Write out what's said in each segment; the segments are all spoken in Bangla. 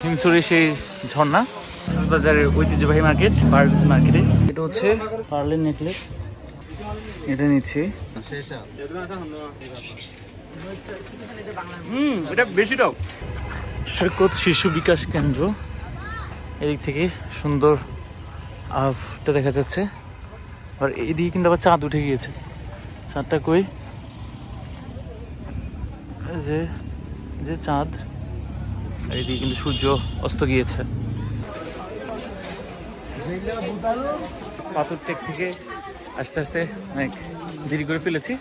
হিমছড়ি সেই ঝর্ণা বাজারের ঐতিহ্যবাহী মার্কেট পার্ল মার্কেটে। এটা হচ্ছে পার্লের নেকলেস, এটা নিচ্ছি। এটা বেশি টক। সৈকত শিশু বিকাশ কেন্দ্র, এদিক থেকে সুন্দর আভটা দেখা যাচ্ছে। আর এইদিকে কিন্তু আবার চাঁদ উঠে গিয়েছে। চাঁদটা কই? যে চাঁদ, এইদিকে কিন্তু সূর্য অস্ত গিয়েছে। পাথর টেক থেকে আস্তে আস্তে অনেক দেরি করে ফেলেছি,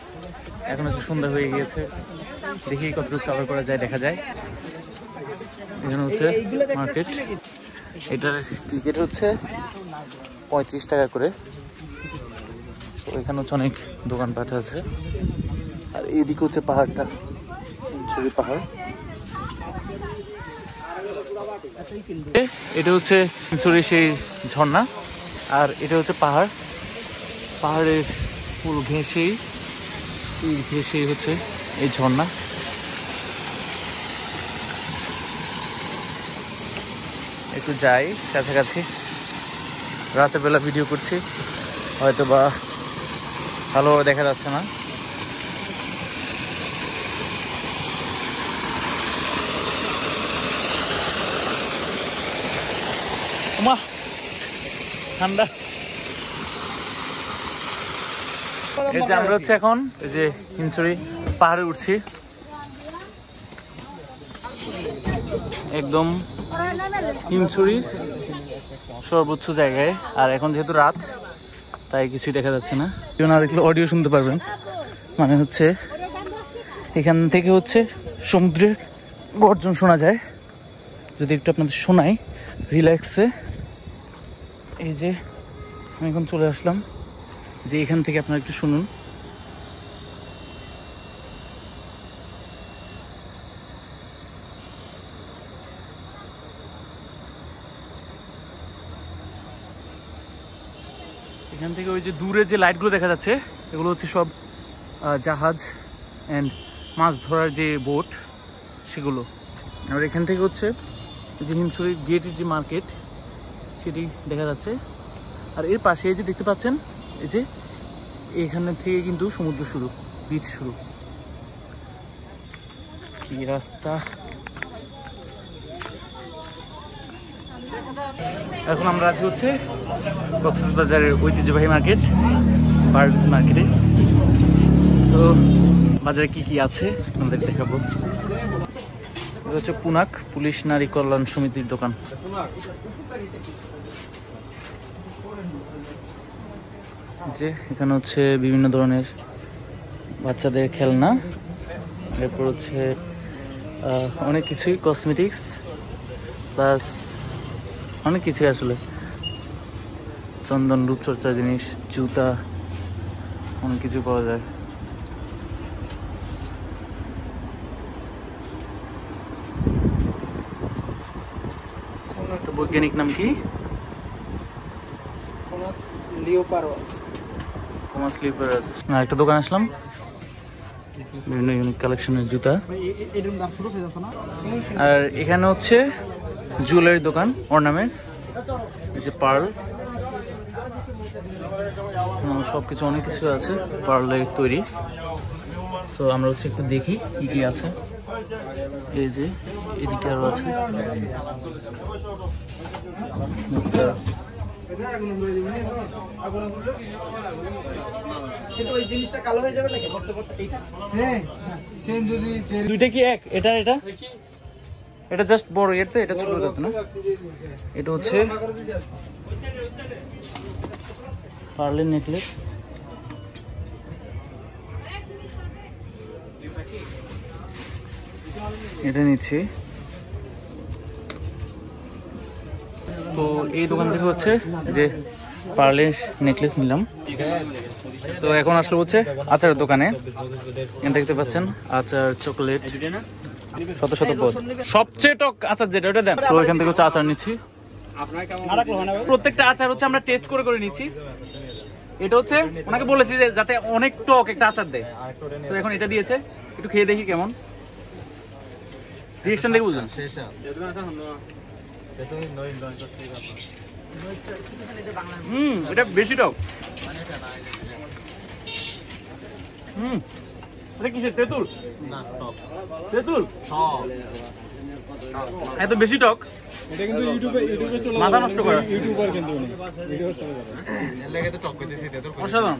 এখন হচ্ছে সন্ধ্যা হয়ে গিয়েছে। দেখি কতটুকু কভার করা যায়, দেখা যায়। এখানে হচ্ছে মার্কেট, এটার টিকিট হচ্ছে 35 টাকা করে। তো এখানে হচ্ছে অনেক দোকানপাট আছে। আর এইদিকে হচ্ছে পাহাড়টা, হিমছড়ি পাহাড়। এটা হচ্ছে হিমছড়ি সেই ঝর্ণা, আর এটা হচ্ছে পাহাড়। পাহাড়ের পুরো ঘেঁষেই হচ্ছে এই ঝর্ণা। একটু যাই কাছাকাছি, রাতের বেলা ভিডিও করছি, হয়তো বা ভালোভাবে দেখা যাচ্ছে না। ঠান্ডা। এই যে আমরা হচ্ছে এখন এই যে হিমছড়ি পাহাড়ে উঠছি, একদম হিমছড়ির সর্বোচ্চ জায়গায়। আর এখন যেহেতু রাত, তাই কিছুই দেখা যাচ্ছে না। কেউ না দেখলে অডিও শুনতে পারবেন। মানে হচ্ছে এখান থেকে হচ্ছে সমুদ্রের গর্জন শোনা যায়। যদি একটু আপনাদের শোনাই রিল্যাক্সে। এই যে আমি এখন চলে আসলাম, যে এখান থেকে আপনারা একটু শুনুন। এখান থেকে ওই যে দূরে যে লাইটগুলো দেখা যাচ্ছে, এগুলো হচ্ছে সব জাহাজ অ্যান্ড মাছ ধরার যে বোট, সেগুলো। আর এখান থেকে হচ্ছে যে হিমছড়ি গেটের যে মার্কেট, সেটি দেখা যাচ্ছে। আর এর পাশে এই যে দেখতে পাচ্ছেন, এই যে এখানে থেকে কিন্তু সমুদ্র শুরু, বিচ শুরু। কি রাস্তা! এখন আমরা আছি হচ্ছে কক্সবাজারের ঐতিহ্যবাহী মার্কেট পার্ল মার্কেটে। তো বাজারে কি কি আছে আমাদের দেখাবো। এটা হচ্ছে পুনাক পুলিশ নারী কল্যাণ সমিতির দোকান। যে এখানে হচ্ছে বিভিন্ন ধরনের বাচ্চাদের খেলনা, এরপর হচ্ছে অনেক কিছুই, কসমেটিক্স প্লাস অনেক কিছুই, আসলে চন্দন রূপচর্চা জিনিস, জুতা, অনেক কিছু পাওয়া যায়। বৈজ্ঞানিক নাম কি? একটা দোকান আসলাম, বিভিন্ন ইউনিক কালেকশনের জুতা। আর এখানে হচ্ছে জুয়েলারি দোকান, অর্নামেন্টস, এই যে পার্ল, সবকিছু অনেক কিছু আছে পার্লের তৈরি। তো আমরা হচ্ছে একটু দেখি কি কি আছে। এই যে এদিকে আরো আছে। দুইটা কি এক? এটা এটা এটা জাস্ট বড়, এর তো এটা ছোট যাচ্ছে না। এটা হচ্ছে পার্লের নেকলেস। এটা নিচ্ছি। তো এই দোকান থেকে হচ্ছে যে পার্লের নেকলেস নিলাম। তো এখন আসলে হচ্ছে আচারের দোকানে, দেখতে পাচ্ছেন আচার, চকলেট, শত শত পদ। সবচেয়ে টক আচার যেটা, ওটা দেন। তো এখান থেকে হচ্ছে আচার নিচ্ছি। প্রত্যেকটা আচার হচ্ছে আমরা টেস্ট করে করে নিচ্ছি। এটা হচ্ছে ওনাকে বলেছি যে যাতে অনেক টক একটা আচার দেয়। তো এখন এটা দিয়েছে, একটু খেয়ে দেখি কেমন রিঅ্যাকশন দেখে বুঝলেন। এটা বেশি টক। এটা কিসের তেঁতুল? তেঁতুল এত বেশি টক, এটা কিন্তু ইউটিউবে মাথা নষ্ট করে। ইউটিউবার কিন্তু অসাধারণ।